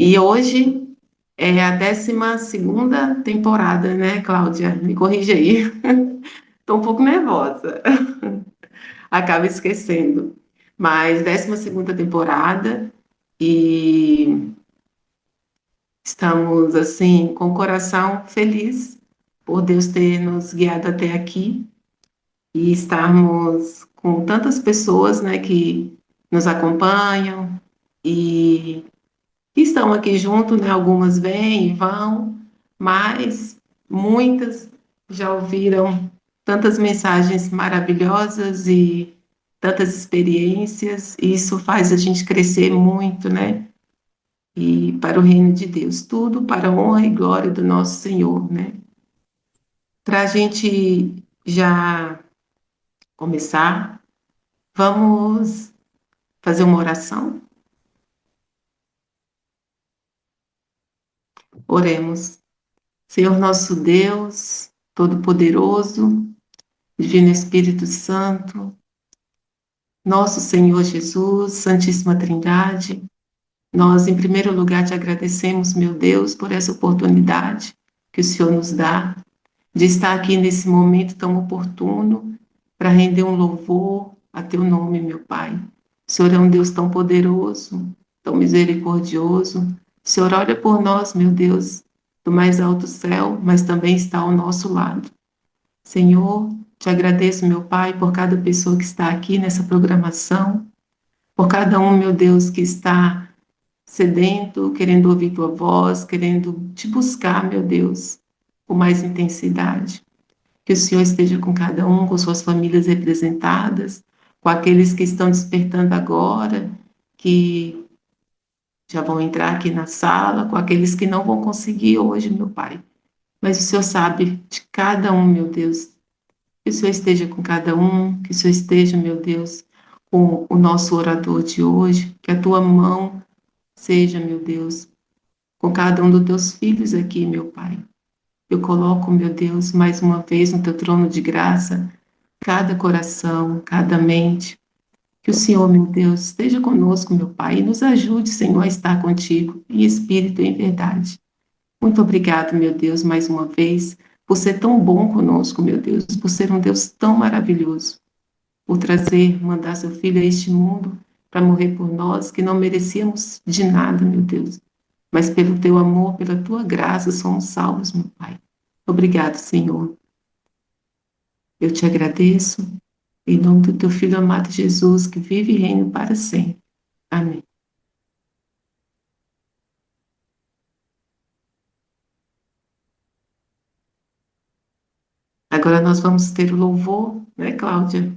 E hoje é a 12ª temporada, né, Cláudia? Me corrija aí. Estou um pouco nervosa, acaba esquecendo. Mas 12ª temporada e estamos, assim, com o coração feliz por Deus ter nos guiado até aqui e estarmos com tantas pessoas, né, que nos acompanham e que estão aqui junto, né? Algumas vêm e vão, mas muitas já ouviram tantas mensagens maravilhosas e tantas experiências, e isso faz a gente crescer muito, né? E para o reino de Deus, tudo para a honra e glória do nosso Senhor, né? Para a gente já começar, vamos fazer uma oração? Oremos. Senhor nosso Deus, Todo-Poderoso, Divino Espírito Santo, nosso Senhor Jesus, Santíssima Trindade, nós, em primeiro lugar, te agradecemos, meu Deus, por essa oportunidade que o Senhor nos dá de estar aqui nesse momento tão oportuno para render um louvor a teu nome, meu Pai. O Senhor é um Deus tão poderoso, tão misericordioso. O Senhor olha por nós, meu Deus, do mais alto céu, mas também está ao nosso lado. Senhor, te agradeço, meu Pai, por cada pessoa que está aqui nessa programação, por cada um, meu Deus, que está sedento, querendo ouvir tua voz, querendo te buscar, meu Deus, com mais intensidade. Que o Senhor esteja com cada um, com suas famílias representadas, com aqueles que estão despertando agora, que já vão entrar aqui na sala, com aqueles que não vão conseguir hoje, meu Pai. Mas o Senhor sabe de cada um, meu Deus. Que o Senhor esteja com cada um, que o Senhor esteja, meu Deus, com o nosso orador de hoje, que a tua mão seja, meu Deus, com cada um dos teus filhos aqui, meu Pai. Eu coloco, meu Deus, mais uma vez no teu trono de graça, cada coração, cada mente. Que o Senhor, meu Deus, esteja conosco, meu Pai, e nos ajude, Senhor, a estar contigo, em espírito e em verdade. Muito obrigado, meu Deus, mais uma vez, por ser tão bom conosco, meu Deus, por ser um Deus tão maravilhoso, por trazer, mandar seu filho a este mundo para morrer por nós, que não merecíamos de nada, meu Deus. Mas pelo teu amor, pela tua graça, somos salvos, meu Pai. Obrigado, Senhor. Eu te agradeço, em nome do teu filho amado Jesus, que vive e reina para sempre. Amém. Agora nós vamos ter o louvor, né, Cláudia?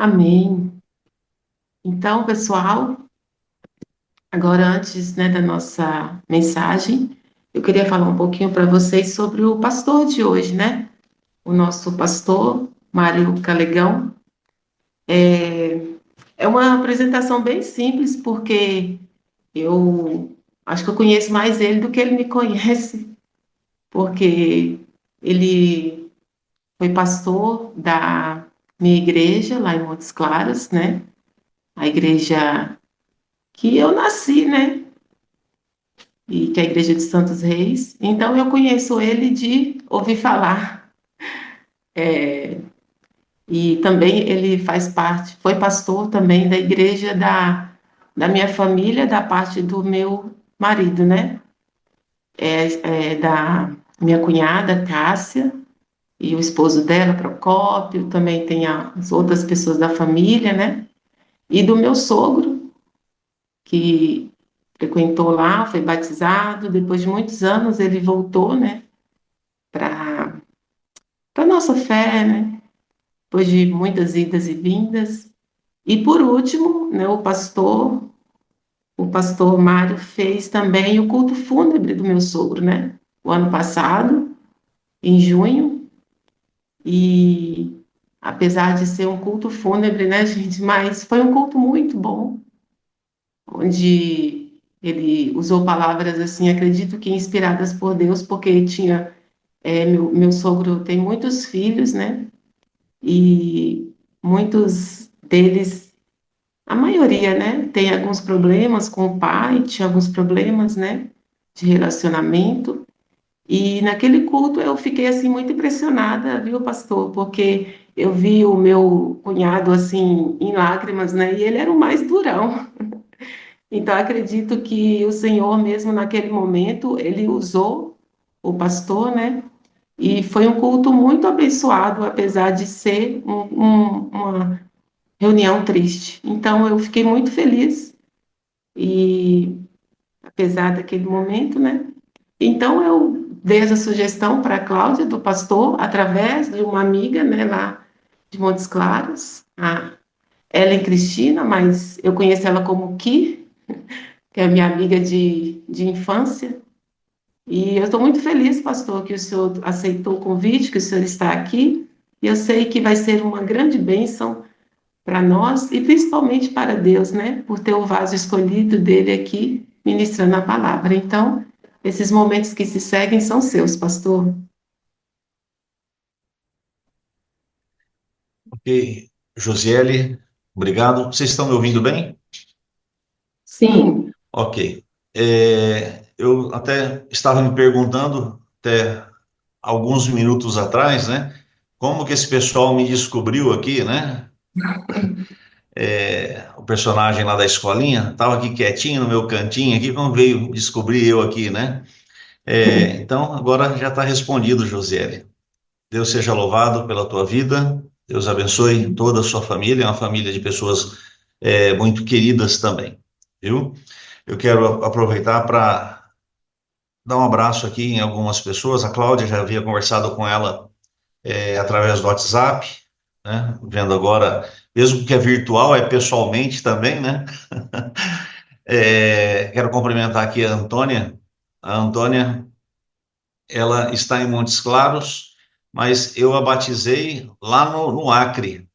Amém. Então, pessoal, agora antes, né, da nossa mensagem, eu queria falar um pouquinho para vocês sobre o pastor de hoje, né? O nosso pastor, Mário Calegão. É uma apresentação bem simples, porque eu acho que eu conheço mais ele do que ele me conhece, porque ele foi pastor da minha igreja lá em Montes Claros, né? A igreja que eu nasci, né? E que é a igreja de Santos Reis. Então eu conheço ele de ouvir falar. E também ele faz parte, foi pastor também da igreja da minha família, da parte do meu marido, né? Da minha cunhada, Cássia, e o esposo dela, Procópio, também tem as outras pessoas da família, né? E do meu sogro, que frequentou lá, foi batizado, depois de muitos anos ele voltou, né, para a nossa fé, né, depois de muitas idas e vindas. E por último, né, o pastor Mário fez também o culto fúnebre do meu sogro, né, o ano passado, em junho, e apesar de ser um culto fúnebre, né, gente, mas foi um culto muito bom, onde ele usou palavras assim, acredito que inspiradas por Deus, porque tinha, meu sogro tem muitos filhos, né? E muitos deles, a maioria, né, tem alguns problemas com o pai, tinha alguns problemas, né, de relacionamento. E naquele culto eu fiquei assim muito impressionada, viu, pastor? Porque eu vi o meu cunhado assim em lágrimas, né? E ele era o mais durão. Então, acredito que o Senhor, mesmo naquele momento, ele usou o pastor, né? E foi um culto muito abençoado, apesar de ser uma reunião triste. Então, eu fiquei muito feliz, e apesar daquele momento, né? Então, eu dei essa sugestão para a Cláudia, do pastor, através de uma amiga, né, lá de Montes Claros, a Ellen Cristina, mas eu conheço ela como Ki, que é minha amiga de infância. E eu estou muito feliz, pastor, que o senhor aceitou o convite, que o senhor está aqui. E eu sei que vai ser uma grande bênção para nós e principalmente para Deus, né? Por ter o vaso escolhido dele aqui ministrando a palavra. Então, esses momentos que se seguem são seus, pastor. Ok, Josiele, obrigado. Vocês estão me ouvindo bem? Sim. Ok. Eu até estava me perguntando, até alguns minutos atrás, né? Como que esse pessoal me descobriu aqui, né? O personagem lá da escolinha, estava aqui quietinho no meu cantinho aqui, como veio descobrir eu aqui, né? Então, agora já está respondido, Josiele. Deus seja louvado pela tua vida. Deus abençoe toda a sua família, é uma família de pessoas muito queridas também, viu? Eu quero aproveitar para dar um abraço aqui em algumas pessoas. A Cláudia já havia conversado com ela através do WhatsApp, né? Vendo agora, mesmo que é virtual, é pessoalmente também, né? Quero cumprimentar aqui a Antônia. A Antônia, ela está em Montes Claros, mas eu a batizei lá no Acre.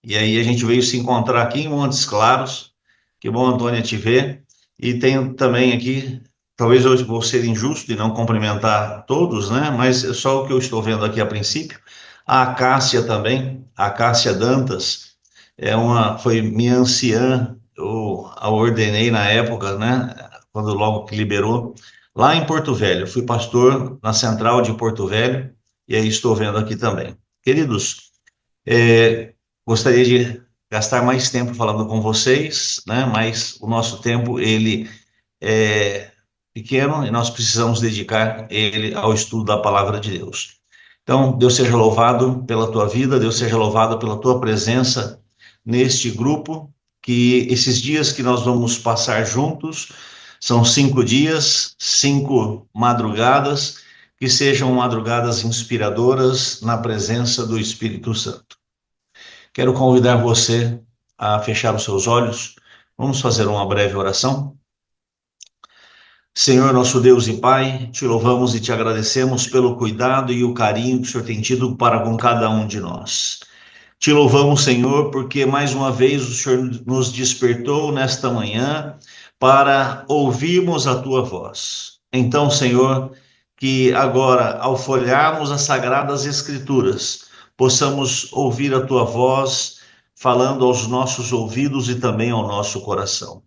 E aí a gente veio se encontrar aqui em Montes Claros. Que bom, Antônia, te ver. E tenho também aqui, talvez eu vou ser injusto e não cumprimentar todos, né? Mas é só o que eu estou vendo aqui a princípio. A Cássia também, a Cássia Dantas, foi minha anciã, eu a ordenei na época, né? Quando logo que liberou, lá em Porto Velho. Eu fui pastor na Central de Porto Velho, e aí estou vendo aqui também. Queridos, gostaria de gastar mais tempo falando com vocês, né? Mas o nosso tempo ele é pequeno e nós precisamos dedicar ele ao estudo da palavra de Deus. Então, Deus seja louvado pela tua vida, Deus seja louvado pela tua presença neste grupo, que esses dias que nós vamos passar juntos são 5 dias, 5 madrugadas, que sejam madrugadas inspiradoras na presença do Espírito Santo. Quero convidar você a fechar os seus olhos. Vamos fazer uma breve oração. Senhor, nosso Deus e Pai, te louvamos e te agradecemos pelo cuidado e o carinho que o Senhor tem tido para com cada um de nós. Te louvamos, Senhor, porque mais uma vez o Senhor nos despertou nesta manhã para ouvirmos a tua voz. Então, Senhor, que agora, ao folhearmos as Sagradas Escrituras, possamos ouvir a tua voz falando aos nossos ouvidos e também ao nosso coração.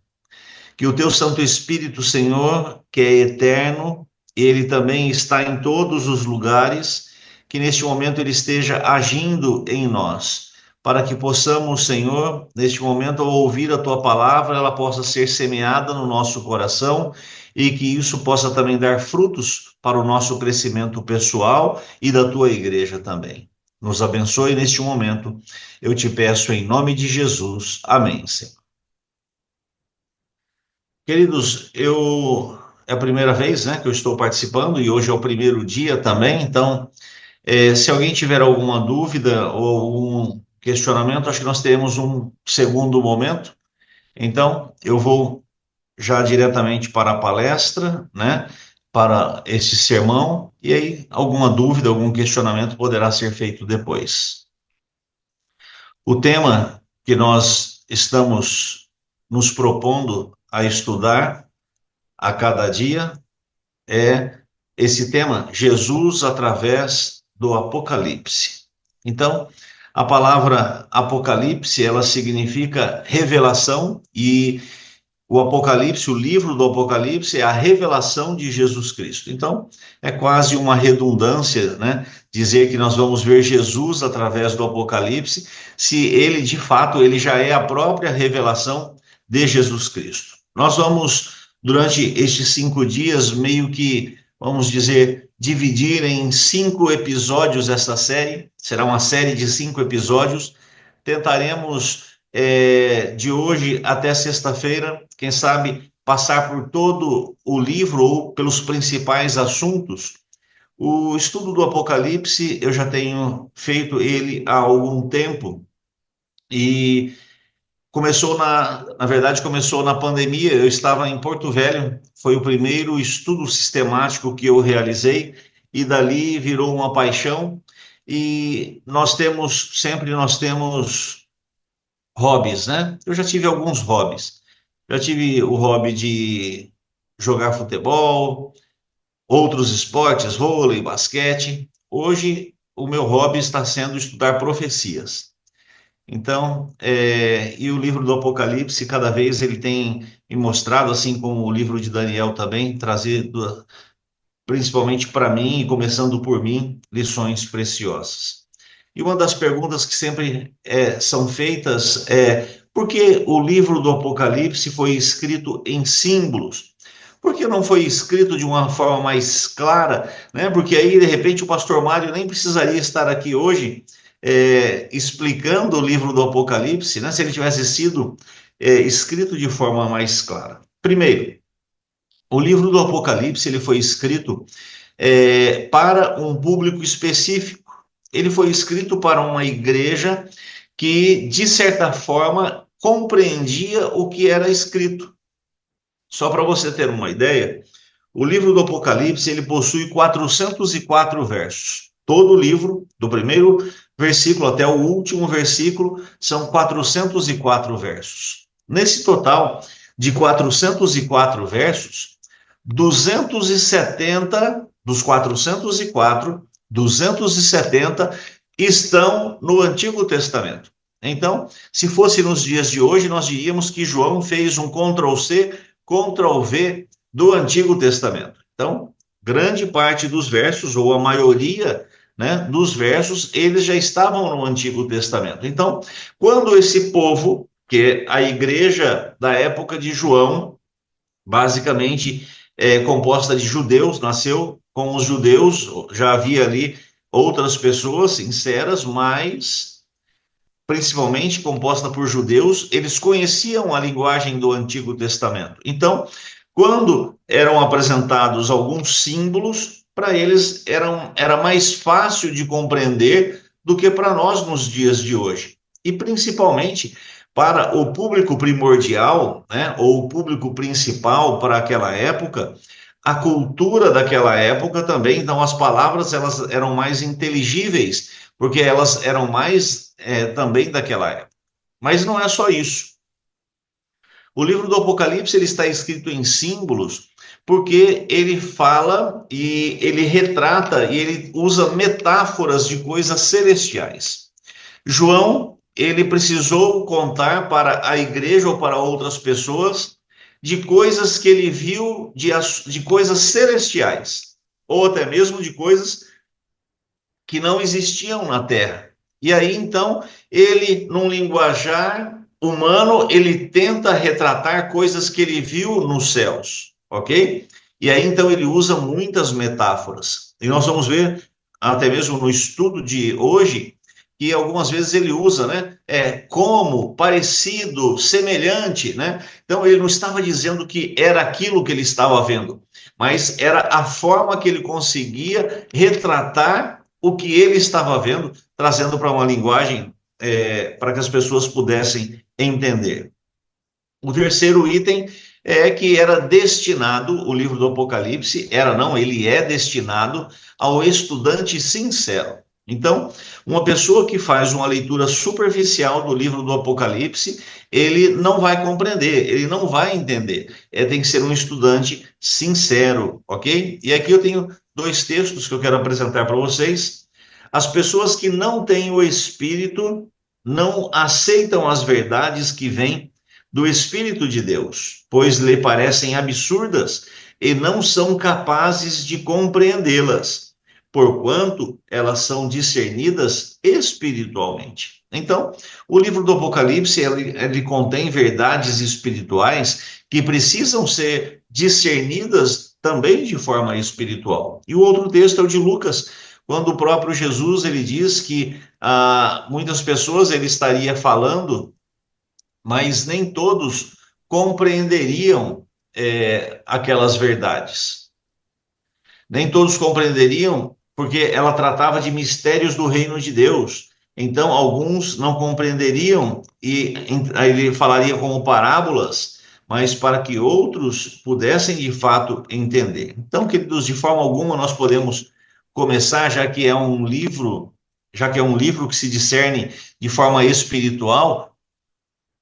Que o teu Santo Espírito, Senhor, que é eterno, ele também está em todos os lugares, que neste momento ele esteja agindo em nós, para que possamos, Senhor, neste momento, ao ouvir a tua palavra, ela possa ser semeada no nosso coração e que isso possa também dar frutos para o nosso crescimento pessoal e da tua igreja também. Nos abençoe neste momento, eu te peço em nome de Jesus. Amém, Senhor. Queridos, é a primeira vez, né, que eu estou participando e hoje é o primeiro dia também, então, se alguém tiver alguma dúvida ou algum questionamento, acho que nós teremos um segundo momento, então eu vou já diretamente para a palestra, né, para esse sermão, e aí alguma dúvida, algum questionamento poderá ser feito depois. O tema que nós estamos nos propondo a estudar a cada dia é esse tema, Jesus através do Apocalipse. Então, a palavra Apocalipse, ela significa revelação, e o Apocalipse, o livro do Apocalipse, é a revelação de Jesus Cristo. Então, é quase uma redundância, né, dizer que nós vamos ver Jesus através do Apocalipse, se ele, de fato, ele já é a própria revelação de Jesus Cristo. Nós vamos, durante estes 5 dias, meio que, vamos dizer, dividir em 5 episódios essa série. Será uma série de 5 episódios. Tentaremos, de hoje até sexta-feira, quem sabe, passar por todo o livro ou pelos principais assuntos. O estudo do Apocalipse, eu já tenho feito ele há algum tempo, e na verdade, começou na pandemia. Eu estava em Porto Velho, foi o primeiro estudo sistemático que eu realizei, e dali virou uma paixão, e nós temos hobbies, né? Eu já tive alguns hobbies. Já tive o hobby de jogar futebol, outros esportes, vôlei, basquete. Hoje, o meu hobby está sendo estudar profecias. Então, e o livro do Apocalipse, cada vez ele tem me mostrado, assim como o livro de Daniel também, trazido, principalmente para mim, e começando por mim, lições preciosas. E uma das perguntas que sempre são feitas é: por que o livro do Apocalipse foi escrito em símbolos? Por que não foi escrito de uma forma mais clara, né? Porque aí, de repente, o pastor Mário nem precisaria estar aqui hoje explicando o livro do Apocalipse, né? Se ele tivesse sido escrito de forma mais clara. Primeiro, o livro do Apocalipse ele foi escrito para um público específico. Ele foi escrito para uma igreja que, de certa forma, compreendia o que era escrito. Só para você ter uma ideia, o livro do Apocalipse ele possui 404 versos. Todo o livro, do primeiro versículo até o último versículo, são 404 versos. Nesse total de 404 versos, 270 dos 404, 270 estão no Antigo Testamento. Então, se fosse nos dias de hoje, nós diríamos que João fez um Ctrl+C, Ctrl+V do Antigo Testamento. Então, grande parte dos versos, ou a maioria, né, dos versos, eles já estavam no Antigo Testamento. Então, quando esse povo, que é a igreja da época de João, basicamente composta de judeus, nasceu com os judeus, já havia ali outras pessoas sinceras, mas principalmente composta por judeus, eles conheciam a linguagem do Antigo Testamento. Então, quando eram apresentados alguns símbolos, para eles era mais fácil de compreender do que para nós nos dias de hoje. e principalmente para o público primordial, né, ou o público principal para aquela época, a cultura daquela época também, então as palavras elas eram mais inteligíveis, porque elas eram mais também daquela época. Mas não é só isso. O livro do Apocalipse ele está escrito em símbolos, porque ele fala e ele retrata e ele usa metáforas de coisas celestiais. João, ele precisou contar para a igreja ou para outras pessoas de coisas que ele viu, de coisas celestiais, ou até mesmo de coisas que não existiam na Terra. E aí, então, ele, num linguajar humano, ele tenta retratar coisas que ele viu nos céus, ok? E aí, então, ele usa muitas metáforas. E nós vamos ver, até mesmo no estudo de hoje, que algumas vezes ele usa, né? Como, parecido, semelhante, né? Então, ele não estava dizendo que era aquilo que ele estava vendo, mas era a forma que ele conseguia retratar o que ele estava vendo, trazendo para uma linguagem para que as pessoas pudessem entender. O terceiro item é que era destinado, o livro do Apocalipse, ele é destinado ao estudante sincero. Então, uma pessoa que faz uma leitura superficial do livro do Apocalipse, ele não vai compreender, ele não vai entender. Tem que ser um estudante sincero, ok? E aqui eu tenho dois textos que eu quero apresentar para vocês. As pessoas que não têm o Espírito não aceitam as verdades que vêm do Espírito de Deus, pois lhe parecem absurdas e não são capazes de compreendê-las, porquanto elas são discernidas espiritualmente. Então, o livro do Apocalipse, ele contém verdades espirituais que precisam ser discernidas também de forma espiritual. E o outro texto é o de Lucas, quando o próprio Jesus ele diz que muitas pessoas ele estaria falando, mas nem todos compreenderiam aquelas verdades. Nem todos compreenderiam, porque ela tratava de mistérios do reino de Deus. Então, alguns não compreenderiam, e aí ele falaria como parábolas, mas para que outros pudessem de fato entender. Então, queridos, de forma alguma nós podemos começar, já que é um livro que se discerne de forma espiritual,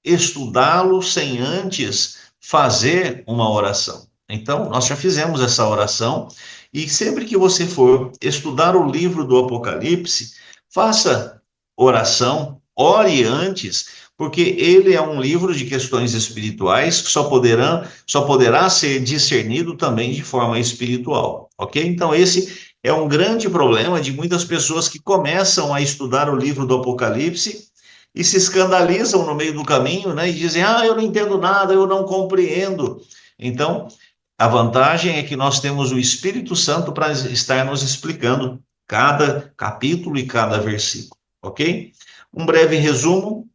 estudá-lo sem antes fazer uma oração. Então, nós já fizemos essa oração, e sempre que você for estudar o livro do Apocalipse, faça oração, ore antes, porque ele é um livro de questões espirituais que só poderá ser discernido também de forma espiritual, ok? Então, esse é um grande problema de muitas pessoas que começam a estudar o livro do Apocalipse e se escandalizam no meio do caminho, né? E dizem, eu não entendo nada, eu não compreendo. Então, a vantagem é que nós temos o Espírito Santo para estar nos explicando cada capítulo e cada versículo, ok? Um breve resumo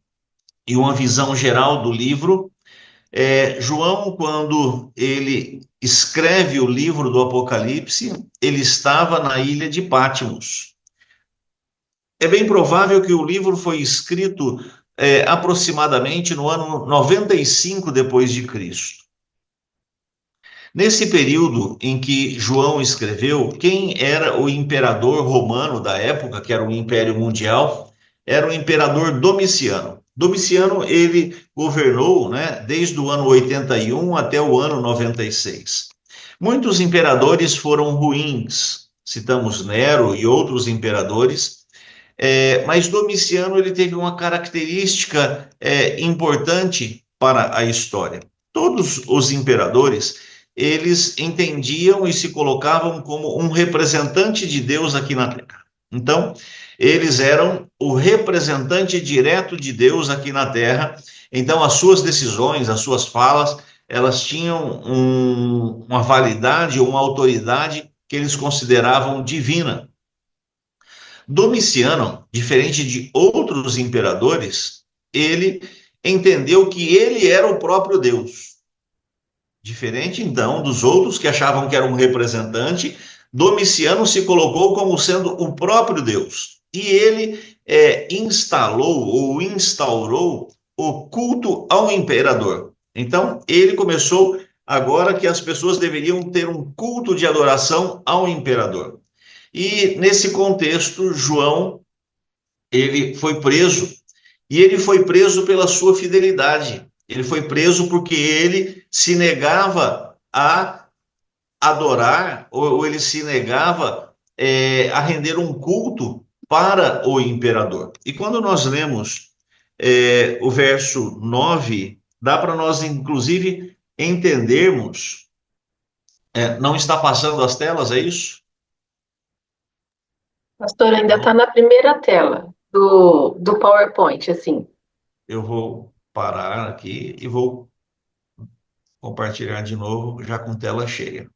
e uma visão geral do livro. João, quando ele escreve o livro do Apocalipse, ele estava na ilha de Patmos. É bem provável que o livro foi escrito aproximadamente no ano 95 depois de Cristo. Nesse período em que João escreveu, quem era o imperador romano da época, que era o Império Mundial, era o imperador Domiciano. Domiciano, ele governou, né, desde o ano 81 até o ano 96. Muitos imperadores foram ruins, citamos Nero e outros imperadores, mas Domiciano ele teve uma característica importante para a história. Todos os imperadores, eles entendiam e se colocavam como um representante de Deus aqui na Terra. Então, eles eram o representante direto de Deus aqui na Terra. Então, as suas decisões, as suas falas, elas tinham uma validade, uma autoridade que eles consideravam divina. Domiciano, diferente de outros imperadores, ele entendeu que ele era o próprio Deus. Diferente, então, dos outros que achavam que era um representante, Domiciano se colocou como sendo o próprio Deus. E ele instalou ou instaurou o culto ao imperador. Então, ele começou agora que as pessoas deveriam ter um culto de adoração ao imperador. E nesse contexto, João, ele foi preso, e ele foi preso pela sua fidelidade. Ele foi preso porque ele se negava a adorar, ou ele se negava a render um culto para o imperador. E quando nós lemos o verso 9, dá para nós, inclusive, entendermos. Não está passando as telas, é isso? Pastor, ainda está Não. na primeira tela do PowerPoint, assim. Eu vou parar aqui e vou compartilhar de novo, já com tela cheia.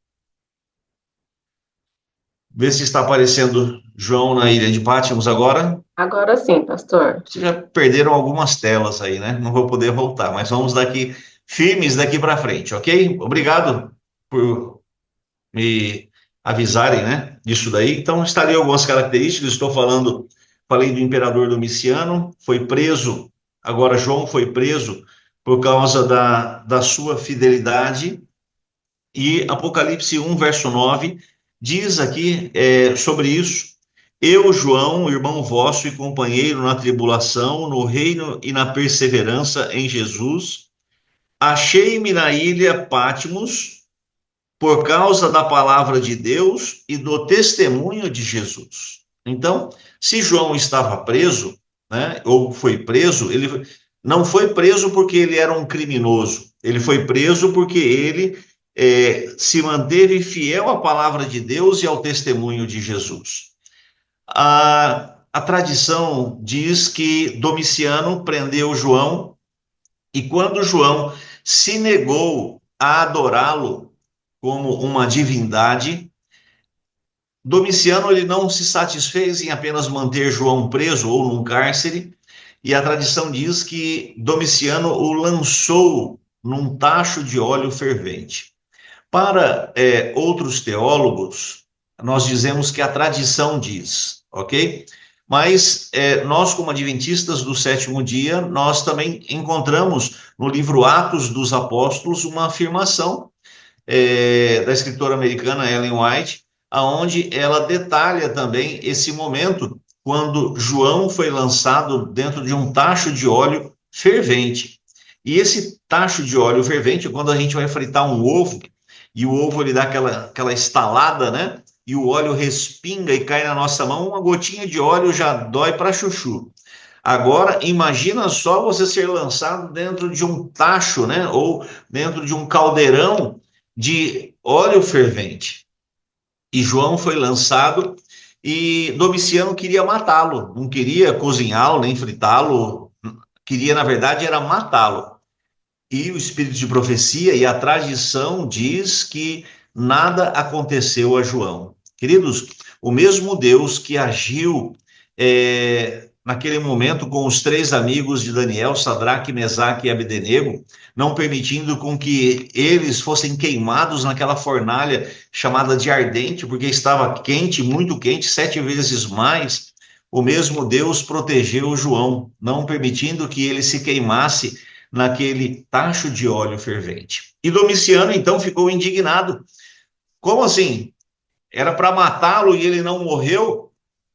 Vê se está aparecendo João na ilha de Patmos agora. Agora sim, pastor. Vocês já perderam algumas telas aí, né? Não vou poder voltar, mas vamos daqui firmes daqui para frente, ok? Obrigado por me avisarem, né, disso daí. Então, estarei algumas características. Falei do imperador Domiciano, foi preso. Agora, João foi preso por causa da sua fidelidade. E Apocalipse 1, verso 9, diz aqui sobre isso. Eu, João, irmão vosso e companheiro na tribulação, no reino e na perseverança em Jesus, achei-me na ilha Patmos por causa da palavra de Deus e do testemunho de Jesus. Então, se João estava preso, né, ou foi preso, ele não foi preso porque ele era um criminoso, ele foi preso porque ele se manteve fiel à palavra de Deus e ao testemunho de Jesus. A tradição diz que Domiciano prendeu João e quando João se negou a adorá-lo como uma divindade, Domiciano ele não se satisfez em apenas manter João preso ou num cárcere, e a tradição diz que Domiciano o lançou num tacho de óleo fervente. Para outros teólogos, nós dizemos que a tradição diz, ok? Mas nós, como adventistas do sétimo dia, nós também encontramos no livro Atos dos Apóstolos uma afirmação da escritora americana Ellen White, aonde ela detalha também esse momento quando João foi lançado dentro de um tacho de óleo fervente. E esse tacho de óleo fervente, quando a gente vai fritar um ovo, e o ovo ele dá aquela estalada, né? E o óleo respinga e cai na nossa mão, uma gotinha de óleo já dói para chuchu. Agora, imagina só você ser lançado dentro de um tacho, né? Ou dentro de um caldeirão de óleo fervente. E João foi lançado e Domiciano queria matá-lo, não queria cozinhá-lo nem fritá-lo, queria, na verdade, era matá-lo. E o espírito de profecia e a tradição diz que nada aconteceu a João. Queridos, o mesmo Deus que agiu naquele momento com os três amigos de Daniel, Sadraque, Mesaque e Abdenego, não permitindo com que eles fossem queimados naquela fornalha chamada de ardente, porque estava quente, muito quente, 7 vezes mais, o mesmo Deus protegeu João, não permitindo que ele se queimasse naquele tacho de óleo fervente. E Domiciano, então, ficou indignado. Como assim? Era para matá-lo e ele não morreu?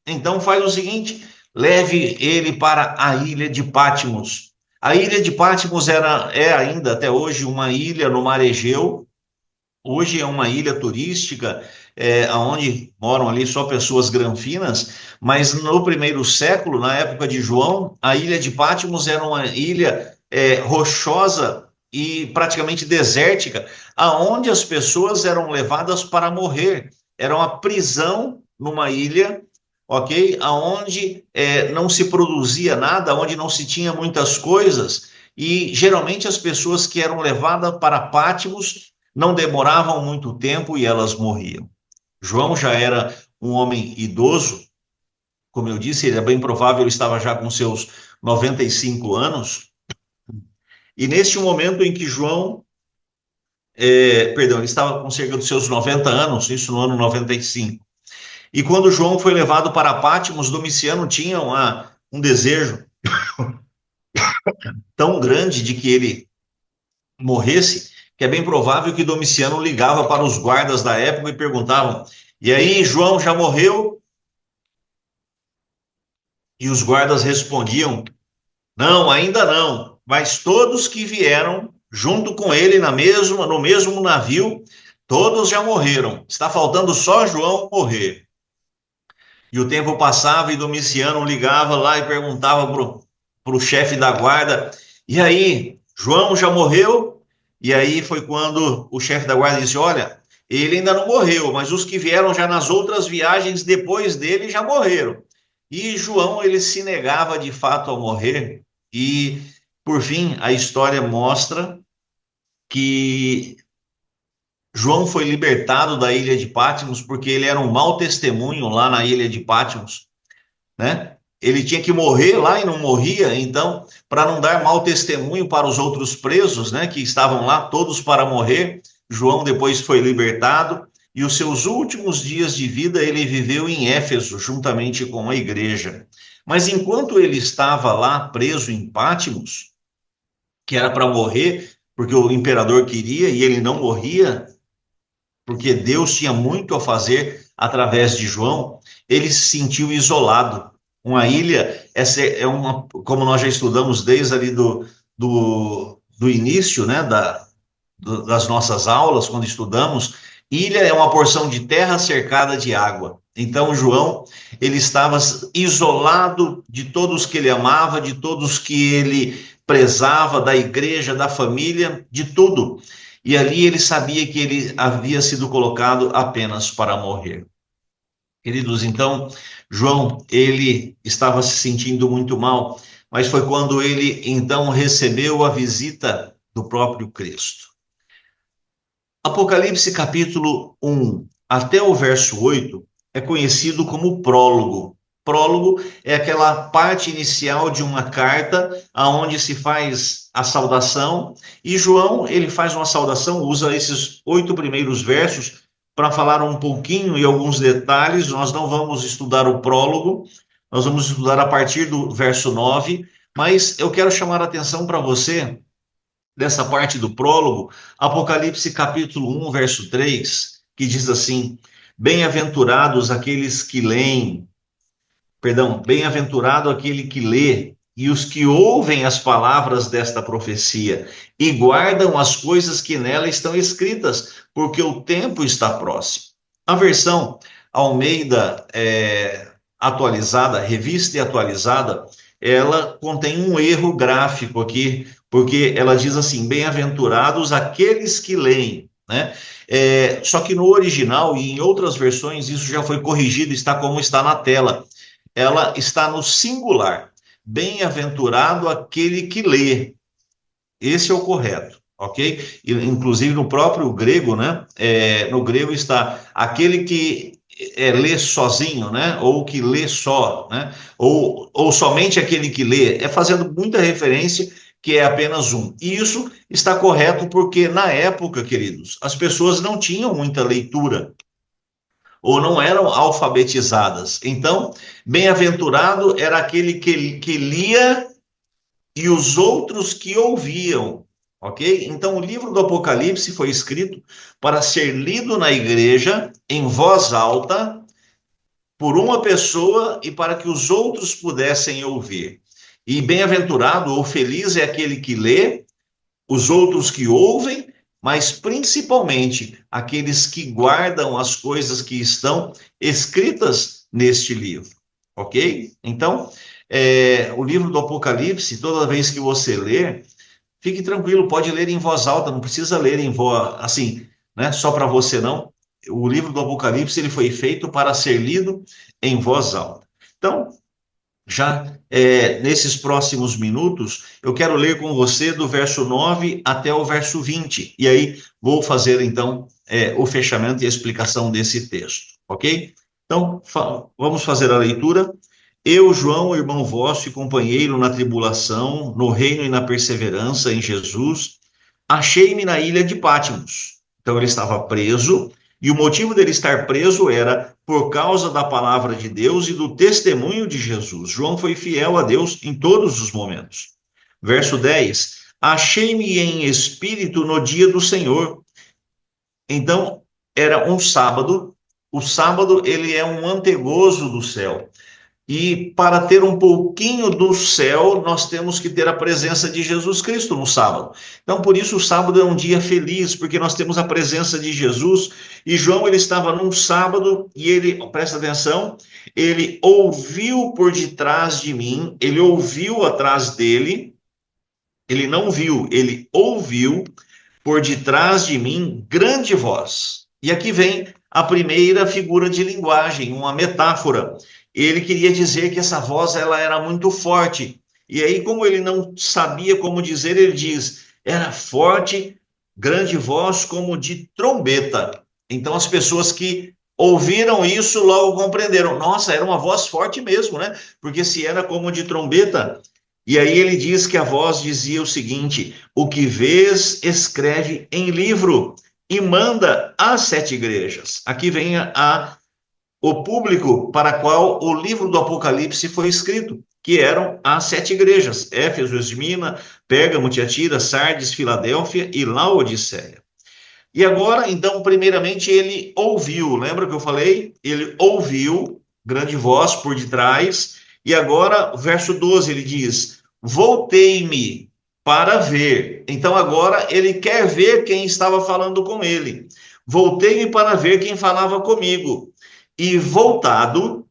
Então faz o seguinte, leve ele para a ilha de Patmos. A ilha de Patmos é ainda até hoje uma ilha no mar Egeu. Hoje é uma ilha turística, onde moram ali só pessoas granfinas, mas no primeiro século, na época de João, a ilha de Patmos era uma ilha rochosa e praticamente desértica, aonde as pessoas eram levadas para morrer. Era uma prisão numa ilha, ok? Aonde não se produzia nada, onde não se tinha muitas coisas, e geralmente as pessoas que eram levadas para Patmos não demoravam muito tempo e elas morriam. João já era um homem idoso, como eu disse, ele é bem provável, ele estava já com seus 95 anos, e neste momento em que João, ele estava com cerca dos seus 90 anos, isso no ano 95. E quando João foi levado para Patmos, Domiciano tinha um desejo tão grande de que ele morresse, que é bem provável que Domiciano ligava para os guardas da época e perguntavam: e aí, João já morreu? E os guardas respondiam: não, ainda não, mas todos que vieram junto com ele no mesmo navio, todos já morreram. Está faltando só João morrer. E o tempo passava e Domiciano ligava lá e perguntava para o chefe da guarda: e aí, João já morreu? E aí foi quando o chefe da guarda disse: olha, ele ainda não morreu, mas os que vieram já nas outras viagens depois dele já morreram. E João, ele se negava de fato a morrer. E, por fim, a história mostra que João foi libertado da ilha de Patmos porque ele era um mau testemunho lá na ilha de Patmos, né? Ele tinha que morrer lá e não morria, então, para não dar mau testemunho para os outros presos, né, que estavam lá todos para morrer, João depois foi libertado e os seus últimos dias de vida ele viveu em Éfeso, juntamente com a igreja. Mas enquanto ele estava lá preso em Patmos, que era para morrer, porque o imperador queria e ele não morria, porque Deus tinha muito a fazer através de João, ele se sentiu isolado. Uma ilha, essa é uma, como nós já estudamos desde ali do início, né, das nossas aulas, quando estudamos, ilha é uma porção de terra cercada de água. Então, João, ele estava isolado de todos que ele amava, de todos que ele prezava, da igreja, da família, de tudo. E ali ele sabia que ele havia sido colocado apenas para morrer. Queridos, então, João, ele estava se sentindo muito mal, mas foi quando ele, então, recebeu a visita do próprio Cristo. Apocalipse capítulo 1 até o verso 8 é conhecido como prólogo. Prólogo é aquela parte inicial de uma carta aonde se faz a saudação e João, ele faz uma saudação, usa esses 8 primeiros versos para falar um pouquinho e alguns detalhes. Nós não vamos estudar o prólogo, nós vamos estudar a partir do verso 9, mas eu quero chamar a atenção para você dessa parte do prólogo, Apocalipse capítulo 1, verso 3, que diz assim: bem-aventurados aqueles que leem, perdão, bem-aventurado aquele que lê e os que ouvem as palavras desta profecia e guardam as coisas que nela estão escritas, porque o tempo está próximo. A versão Almeida atualizada, revista e atualizada, ela contém um erro gráfico aqui, porque ela diz assim: bem-aventurados aqueles que leem, né? Só que no original e em outras versões isso já foi corrigido, está como está na tela. Ela está no singular. Bem-aventurado aquele que lê. Esse é o correto, ok? E, inclusive no próprio grego, né? No grego está aquele que lê sozinho, né? Ou que lê só, né? Ou somente aquele que lê. É fazendo muita referência que é apenas um. E isso está correto porque na época, queridos, as pessoas não tinham muita leitura ou não eram alfabetizadas. Então, bem-aventurado era aquele que lia e os outros que ouviam, ok? Então, o livro do Apocalipse foi escrito para ser lido na igreja em voz alta por uma pessoa e para que os outros pudessem ouvir. E bem-aventurado ou feliz é aquele que lê, os outros que ouvem, mas principalmente aqueles que guardam as coisas que estão escritas neste livro, ok? Então, o livro do Apocalipse, toda vez que você ler, fique tranquilo, pode ler em voz alta, não precisa ler em voz, assim, né, só para você não. O livro do Apocalipse, ele foi feito para ser lido em voz alta. Então, já nesses próximos minutos, eu quero ler com você do verso 9 até o verso 20, e aí vou fazer, então, o fechamento e a explicação desse texto, ok? Então, vamos fazer a leitura. Eu, João, irmão vosso e companheiro na tribulação, no reino e na perseverança em Jesus, achei-me na ilha de Patmos. Então, ele estava preso, E o motivo dele estar preso era por causa da palavra de Deus e do testemunho de Jesus. João foi fiel a Deus em todos os momentos. Verso 10: achei-me em espírito no dia do Senhor. Então, era um sábado. O sábado, ele é um antegozo do céu. E para ter um pouquinho do céu, nós temos que ter a presença de Jesus Cristo no sábado. Então, por isso, o sábado é um dia feliz, porque nós temos a presença de Jesus. E João, ele estava num sábado e ele, presta atenção, ele ouviu por detrás de mim, ele ouviu atrás dele, ele não viu, ele ouviu por detrás de mim grande voz. E aqui vem a primeira figura de linguagem, uma metáfora. Ele queria dizer que essa voz ela era muito forte. E aí, como ele não sabia como dizer, ele diz: era forte, grande voz como de trombeta. Então, as pessoas que ouviram isso logo compreenderam: nossa, era uma voz forte mesmo, né? Porque se era como de trombeta. E aí ele diz que a voz dizia o seguinte: o que vês, escreve em livro e manda às 7 igrejas. Aqui vem o público para qual o livro do Apocalipse foi escrito, que eram as 7 igrejas: Éfeso, Esmina, Pérgamo, Tiatira, Sardes, Filadélfia e Laodiceia. E agora, então, primeiramente ele ouviu, lembra que eu falei? Ele ouviu, grande voz por detrás, e agora, verso 12, ele diz: voltei-me para ver. Então, agora ele quer ver quem estava falando com ele. Voltei-me para ver quem falava comigo. E voltado,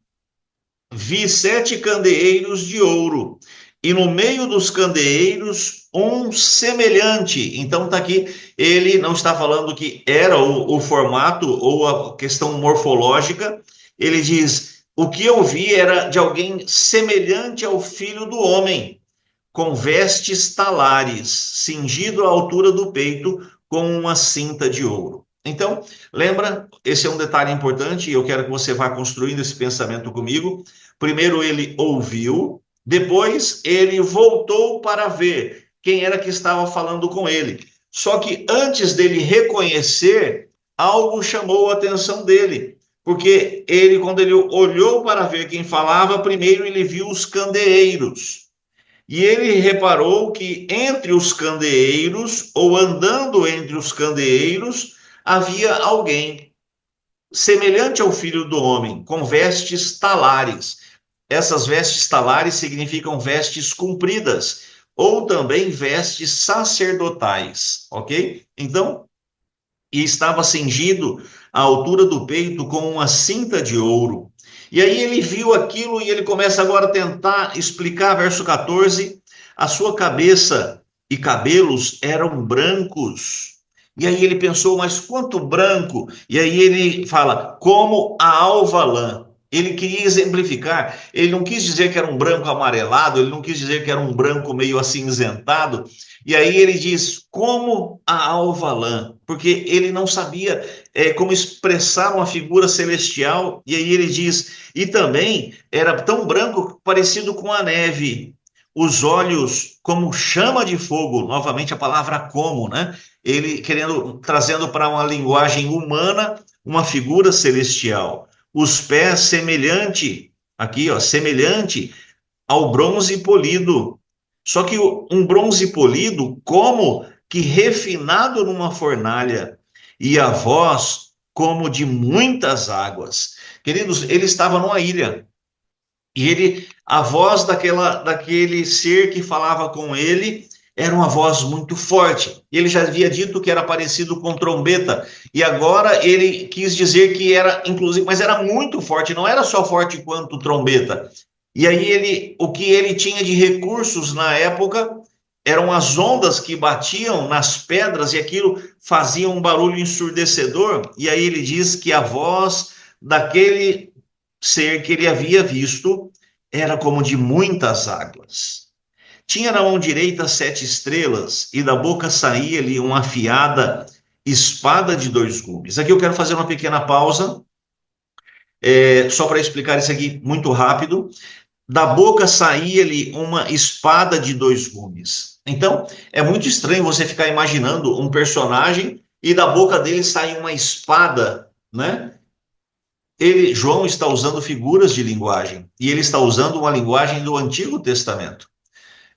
vi 7 candeeiros de ouro, e no meio dos candeeiros um semelhante. Então está aqui, ele não está falando que era o formato ou a questão morfológica, ele diz: o que eu vi era de alguém semelhante ao Filho do Homem, com vestes talares, cingido à altura do peito com uma cinta de ouro. Então, lembra, esse é um detalhe importante e eu quero que você vá construindo esse pensamento comigo. Primeiro ele ouviu, depois ele voltou para ver quem era que estava falando com ele. Só que antes dele reconhecer, algo chamou a atenção dele. Porque ele, quando ele olhou para ver quem falava, primeiro ele viu os candeeiros. E ele reparou que entre os candeeiros, ou andando entre os candeeiros, havia alguém semelhante ao Filho do Homem, com vestes talares. Essas vestes talares significam vestes compridas, ou também vestes sacerdotais, ok? Então, e estava cingido à altura do peito com uma cinta de ouro. E aí ele viu aquilo e ele começa agora a tentar explicar, verso 14, a sua cabeça e cabelos eram brancos. E aí ele pensou, mas quanto branco? E aí ele fala, como a alva lã. Ele queria exemplificar, ele não quis dizer que era um branco amarelado, ele não quis dizer que era um branco meio acinzentado, e aí ele diz, como a alva lã, porque ele não sabia como expressar uma figura celestial, e aí ele diz, e também era tão branco, parecido com a neve, os olhos como chama de fogo, novamente a palavra como, né? Ele trazendo para uma linguagem humana, uma figura celestial. Os pés semelhante, aqui ó, semelhante ao bronze polido. Só que um bronze polido, como que refinado numa fornalha, e a voz como de muitas águas. Queridos, ele estava numa ilha, e a voz daquele ser que falava com ele era uma voz muito forte. Ele já havia dito que era parecido com trombeta, e agora ele quis dizer que era, inclusive, mas era muito forte, não era só forte quanto trombeta. E aí o que ele tinha de recursos na época eram as ondas que batiam nas pedras e aquilo fazia um barulho ensurdecedor. E aí ele diz que a voz daquele ser que ele havia visto era como de muitas águas. Tinha na mão direita 7 estrelas, e da boca saía-lhe uma afiada espada de 2 gumes. Aqui eu quero fazer uma pequena pausa, só para explicar isso aqui muito rápido. Da boca saía-lhe uma espada de 2 gumes. Então, é muito estranho você ficar imaginando um personagem e da boca dele sai uma espada né? João está usando figuras de linguagem, e ele está usando uma linguagem do Antigo Testamento.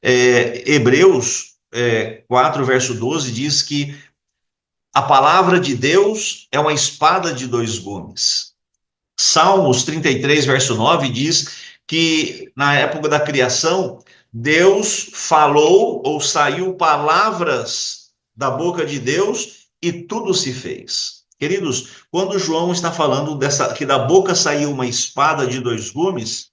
Hebreus 4, verso 12, diz que a palavra de Deus é uma espada de dois gumes. Salmos 33, verso 9, diz que na época da criação, Deus falou ou saiu palavras da boca de Deus e tudo se fez. Queridos, quando João está falando que da boca saiu uma espada de dois gumes,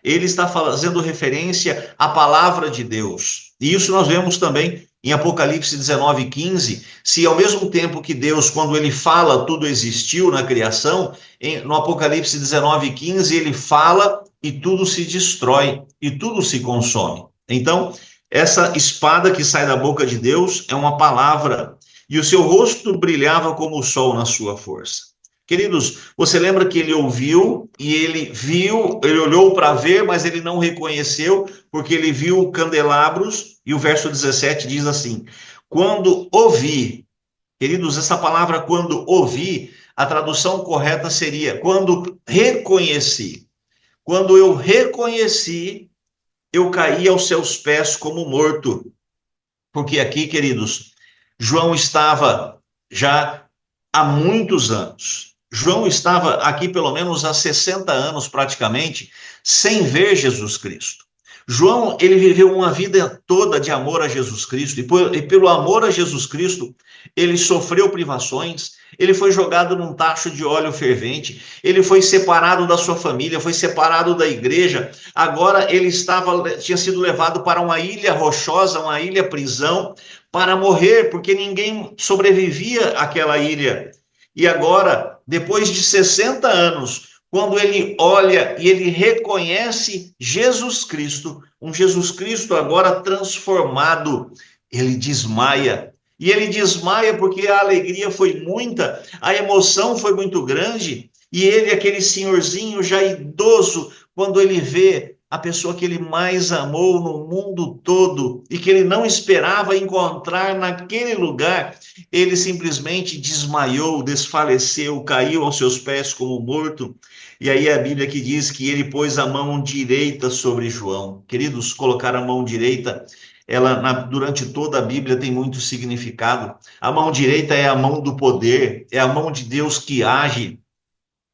ele está fazendo referência à palavra de Deus. E isso nós vemos também em Apocalipse 19:15, se ao mesmo tempo que Deus, quando ele fala, tudo existiu na criação, no Apocalipse 19:15 ele fala e tudo se destrói, e tudo se consome. Então, essa espada que sai da boca de Deus é uma palavra, e o seu rosto brilhava como o sol na sua força. Queridos, você lembra que ele ouviu e ele viu, ele olhou para ver, mas ele não reconheceu, porque ele viu candelabros, e o verso 17 diz assim: quando ouvi, queridos, essa palavra quando ouvi, a tradução correta seria quando reconheci. Quando eu reconheci, eu caí aos seus pés como morto. Porque aqui, queridos, João estava já há muitos anos. João estava aqui pelo menos há 60 anos praticamente, sem ver Jesus Cristo. João, ele viveu uma vida toda de amor a Jesus Cristo, e pelo amor a Jesus Cristo, ele sofreu privações, ele foi jogado num tacho de óleo fervente, ele foi separado da sua família, foi separado da igreja, agora ele tinha sido levado para uma ilha rochosa, uma ilha prisão, para morrer, porque ninguém sobrevivia àquela ilha. E agora, depois de 60 anos, quando ele olha e ele reconhece Jesus Cristo, um Jesus Cristo agora transformado, ele desmaia. E ele desmaia porque a alegria foi muita, a emoção foi muito grande, e ele, aquele senhorzinho já idoso, quando ele vê a pessoa que ele mais amou no mundo todo e que ele não esperava encontrar naquele lugar, ele simplesmente desmaiou, desfaleceu, caiu aos seus pés como morto. E aí a Bíblia que diz que ele pôs a mão direita sobre João. Queridos, colocar a mão direita, durante toda a Bíblia tem muito significado. A mão direita é a mão do poder, é a mão de Deus que age,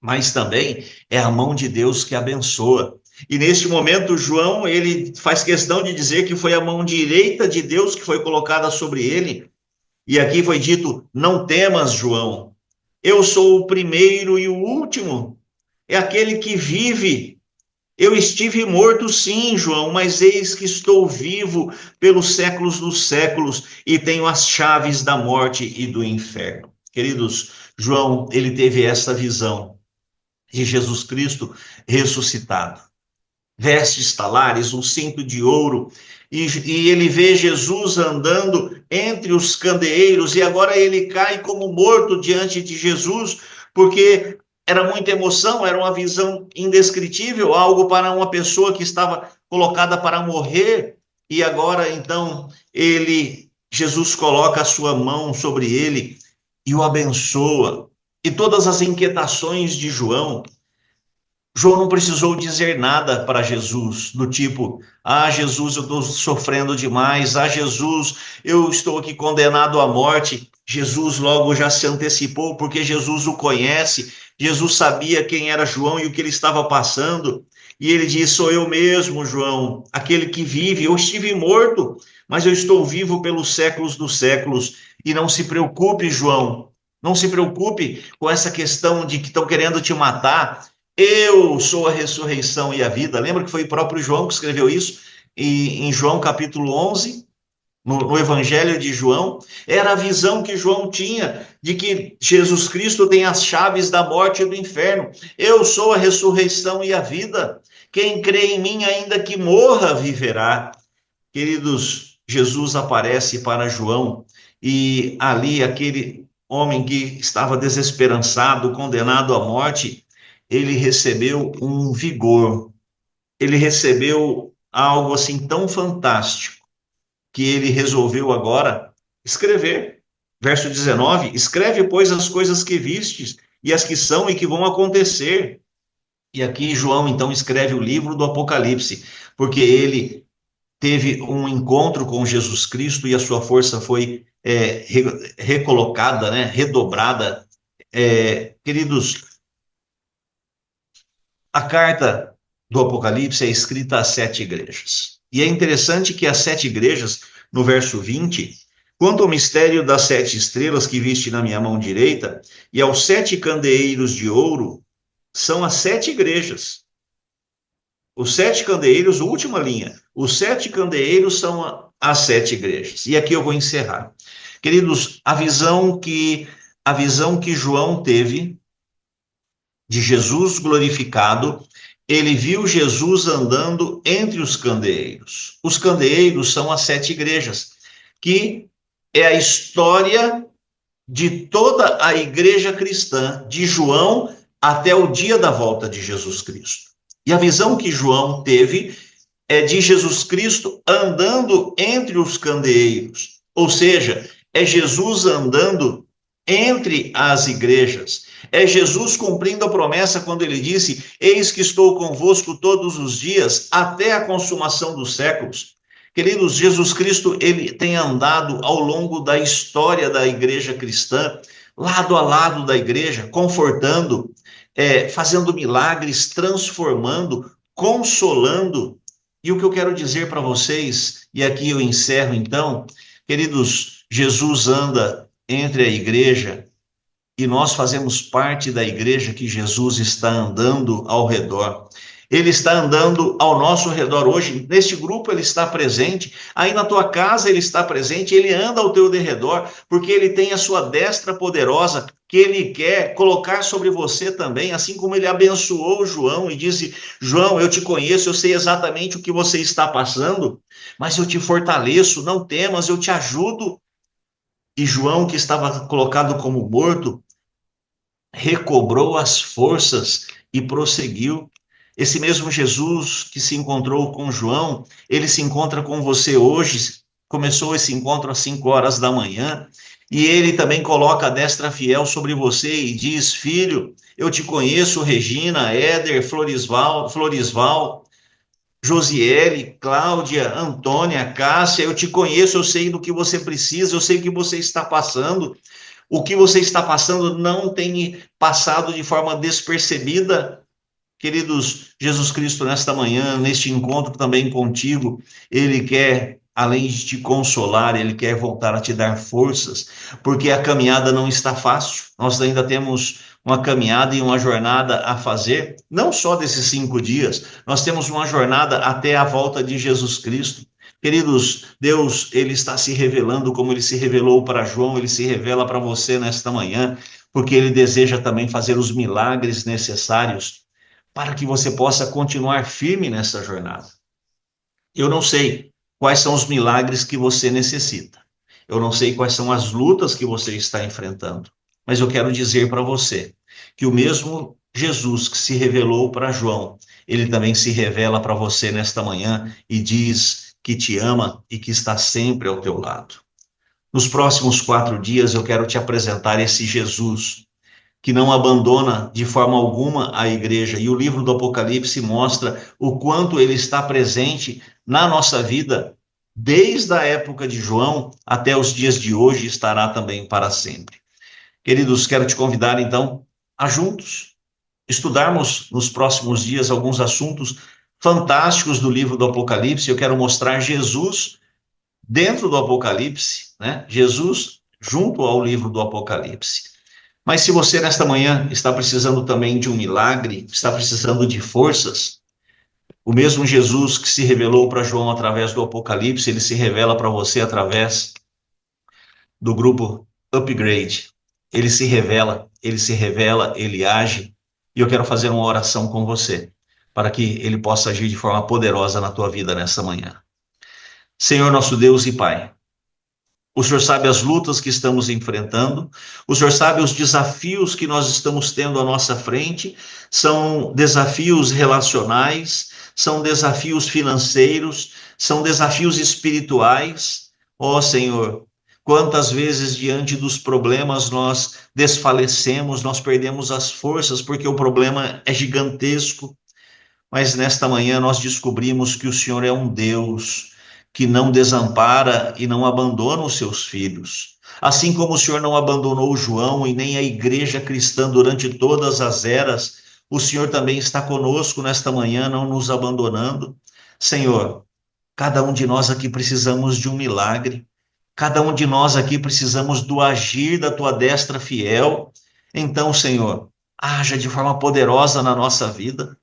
mas também é a mão de Deus que abençoa. E neste momento, João, ele faz questão de dizer que foi a mão direita de Deus que foi colocada sobre ele. E aqui foi dito: não temas, João, eu sou o primeiro e o último, é aquele que vive. Eu estive morto, sim, João, mas eis que estou vivo pelos séculos dos séculos e tenho as chaves da morte e do inferno. Queridos, João, ele teve essa visão de Jesus Cristo ressuscitado. Vestes talares, um cinto de ouro, e ele vê Jesus andando entre os candeeiros, e agora ele cai como morto diante de Jesus, porque era muita emoção, era uma visão indescritível, algo para uma pessoa que estava colocada para morrer, e agora então Jesus coloca a sua mão sobre ele e o abençoa. E todas as inquietações de João não precisou dizer nada para Jesus, do tipo: ah, Jesus, eu estou sofrendo demais, ah, Jesus, eu estou aqui condenado à morte. Jesus logo já se antecipou, porque Jesus o conhece, Jesus sabia quem era João e o que ele estava passando, e ele diz: sou eu mesmo, João, aquele que vive. Eu estive morto, mas eu estou vivo pelos séculos dos séculos. E não se preocupe, João, não se preocupe com essa questão de que estão querendo te matar. Eu sou a ressurreição e a vida. Lembra que foi o próprio João que escreveu isso? E em João capítulo 11, no Evangelho de João, era a visão que João tinha de que Jesus Cristo tem as chaves da morte e do inferno. Eu sou a ressurreição e a vida. Quem crê em mim, ainda que morra, viverá. Queridos, Jesus aparece para João, e ali aquele homem que estava desesperançado, condenado à morte, ele recebeu um vigor, ele recebeu algo assim tão fantástico, que ele resolveu agora escrever. Verso 19: escreve, pois, as coisas que vistes e as que são e que vão acontecer. E aqui João, então, escreve o livro do Apocalipse, porque ele teve um encontro com Jesus Cristo e a sua força foi recolocada, né, redobrada. Queridos, a carta do Apocalipse é escrita às 7 igrejas. E é interessante que as 7 igrejas, no verso 20, quanto ao mistério das 7 estrelas que viste na minha mão direita, e aos 7 candeeiros de ouro, são as 7 igrejas. Os 7 candeeiros, última linha, os 7 candeeiros são as 7 igrejas. E aqui eu vou encerrar. Queridos, a visão que João teve de Jesus glorificado, ele viu Jesus andando entre os candeeiros. Os candeeiros são as 7 igrejas, que é a história de toda a igreja cristã, de João até o dia da volta de Jesus Cristo. E a visão que João teve é de Jesus Cristo andando entre os candeeiros, ou seja, é Jesus andando entre as igrejas. É Jesus cumprindo a promessa quando ele disse: eis que estou convosco todos os dias, até a consumação dos séculos. Queridos, Jesus Cristo, ele tem andado ao longo da história da igreja cristã, lado a lado da igreja, confortando, fazendo milagres, transformando, consolando. E o que eu quero dizer para vocês, e aqui eu encerro então, queridos, Jesus anda entre a igreja e nós fazemos parte da igreja que Jesus está andando ao redor. Ele está andando ao nosso redor hoje. Neste grupo ele está presente, aí na tua casa ele está presente, ele anda ao teu derredor, porque ele tem a sua destra poderosa que ele quer colocar sobre você também, assim como ele abençoou João e disse: João, eu te conheço, eu sei exatamente o que você está passando, mas eu te fortaleço, não temas, eu te ajudo. E João, que estava colocado como morto, recobrou as forças e prosseguiu. Esse mesmo Jesus que se encontrou com João, ele se encontra com você hoje. Começou esse encontro às 5 horas da manhã, e ele também coloca a destra fiel sobre você e diz: filho, eu te conheço, Regina, Éder, Florisval, Josiele, Cláudia, Antônia, Cássia, eu te conheço, eu sei do que você precisa, eu sei o que você está passando. O que você está passando não tem passado de forma despercebida. Queridos, Jesus Cristo, nesta manhã, neste encontro também contigo, ele quer, além de te consolar, ele quer voltar a te dar forças, porque a caminhada não está fácil. Nós ainda temos uma caminhada e uma jornada a fazer, não só desses 5 dias, nós temos uma jornada até a volta de Jesus Cristo. Queridos, Deus, ele está se revelando como ele se revelou para João, ele se revela para você nesta manhã, porque ele deseja também fazer os milagres necessários para que você possa continuar firme nessa jornada. Eu não sei quais são os milagres que você necessita. Eu não sei quais são as lutas que você está enfrentando. Mas eu quero dizer para você que o mesmo Jesus que se revelou para João, ele também se revela para você nesta manhã e diz que te ama e que está sempre ao teu lado. Nos próximos 4 dias eu quero te apresentar esse Jesus que não abandona de forma alguma a igreja. E o livro do Apocalipse mostra o quanto ele está presente na nossa vida, desde a época de João até os dias de hoje, estará também para sempre. Queridos, quero te convidar então a juntos estudarmos nos próximos dias alguns assuntos fantásticos do livro do Apocalipse. Eu quero mostrar Jesus dentro do Apocalipse, né? Jesus junto ao livro do Apocalipse. Mas se você nesta manhã está precisando também de um milagre, está precisando de forças, o mesmo Jesus que se revelou para João através do Apocalipse, ele se revela para você através do grupo Upgrade. Ele se revela, ele age, e eu quero fazer uma oração com você, para que ele possa agir de forma poderosa na tua vida nesta manhã. Senhor nosso Deus e Pai, o Senhor sabe as lutas que estamos enfrentando, o Senhor sabe os desafios que nós estamos tendo à nossa frente, são desafios relacionais, são desafios financeiros, são desafios espirituais. Ó Senhor, Quantas vezes, diante dos problemas, nós desfalecemos, nós perdemos as forças, porque o problema é gigantesco. Mas nesta manhã nós descobrimos que o Senhor é um Deus que não desampara e não abandona os seus filhos. Assim como o Senhor não abandonou João e nem a igreja cristã durante todas as eras, o Senhor também está conosco nesta manhã, não nos abandonando. Senhor, cada um de nós aqui precisamos de um milagre. Cada um de nós aqui precisamos do agir da tua destra fiel. Então, Senhor, haja de forma poderosa na nossa vida.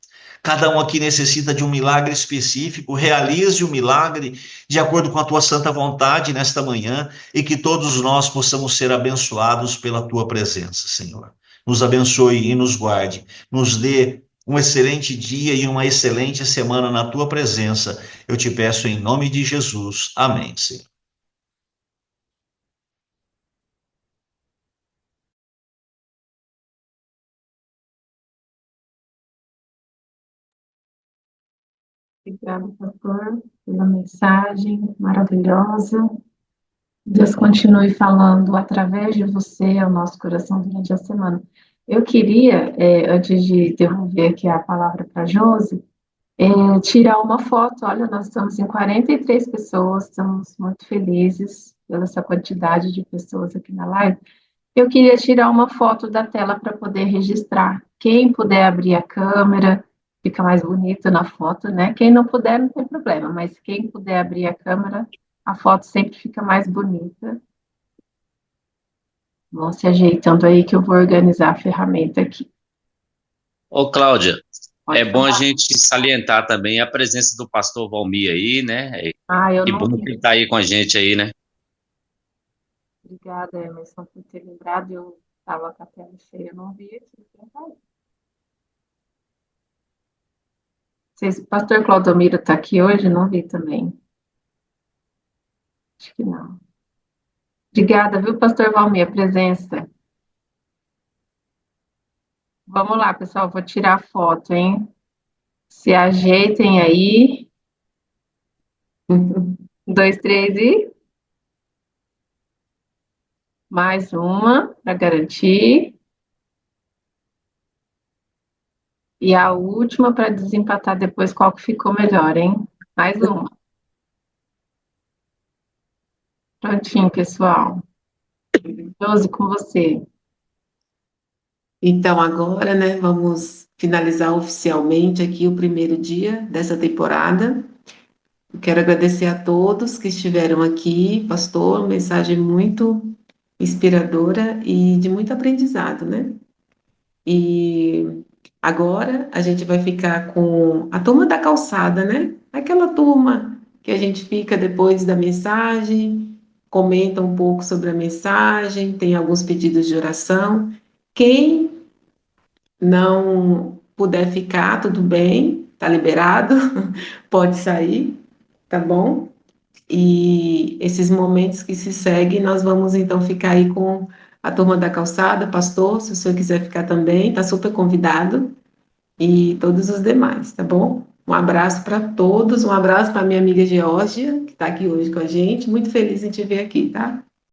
Cada um aqui necessita de um milagre específico. Realize o milagre de acordo com a tua santa vontade nesta manhã e que todos nós possamos ser abençoados pela tua presença, Senhor. Nos abençoe e nos guarde. Nos dê um excelente dia e uma excelente semana na tua presença. Eu te peço em nome de Jesus. Amém, Senhor. Obrigada, pastor, pela mensagem maravilhosa. Deus continue falando através de você ao nosso coração durante a semana. Eu queria, antes de devolver aqui a palavra para a Josi, tirar uma foto. Olha, nós estamos em 43 pessoas, estamos muito felizes pela essa quantidade de pessoas aqui na live. Eu queria tirar uma foto da tela para poder registrar. Quem puder abrir a câmera, fica mais bonito na foto, né? Quem não puder, não tem problema, mas quem puder abrir a câmera, a foto sempre fica mais bonita. Vão se ajeitando aí que eu vou organizar a ferramenta aqui. Ô, Cláudia, Pode é bom a falar. gente salientar também a presença do pastor Valmir aí, né? Eu Que não bom vi. que ele está aí com a gente aí, né? Obrigada, Emerson, por ter lembrado. Eu estava com a tela cheia, eu não vi aqui. O pastor Claudomiro está aqui hoje? Não vi também. Acho que não. Obrigada, viu, pastor Valmir, a presença. Vamos lá, pessoal, vou tirar a foto, hein? Se ajeitem aí. 2, 3 e mais uma para garantir. E a última para desempatar depois qual que ficou melhor, hein? Mais uma. Prontinho, pessoal. Josi, com você. Então, agora, né, vamos finalizar oficialmente aqui o primeiro dia dessa temporada. Eu quero agradecer a todos que estiveram aqui, pastor, mensagem muito inspiradora e de muito aprendizado, né? E agora a gente vai ficar com a turma da calçada, né? Aquela turma que a gente fica depois da mensagem, comenta um pouco sobre a mensagem, tem alguns pedidos de oração. Quem não puder ficar, tudo bem, tá liberado, pode sair, tá bom? E esses momentos que se seguem, nós vamos então ficar aí com a turma da calçada, pastor, se o senhor quiser ficar também, tá super convidado, e todos os demais, tá bom? Um abraço para todos, um abraço para minha amiga Geórgia, que está aqui hoje com a gente, muito feliz em te ver aqui, tá?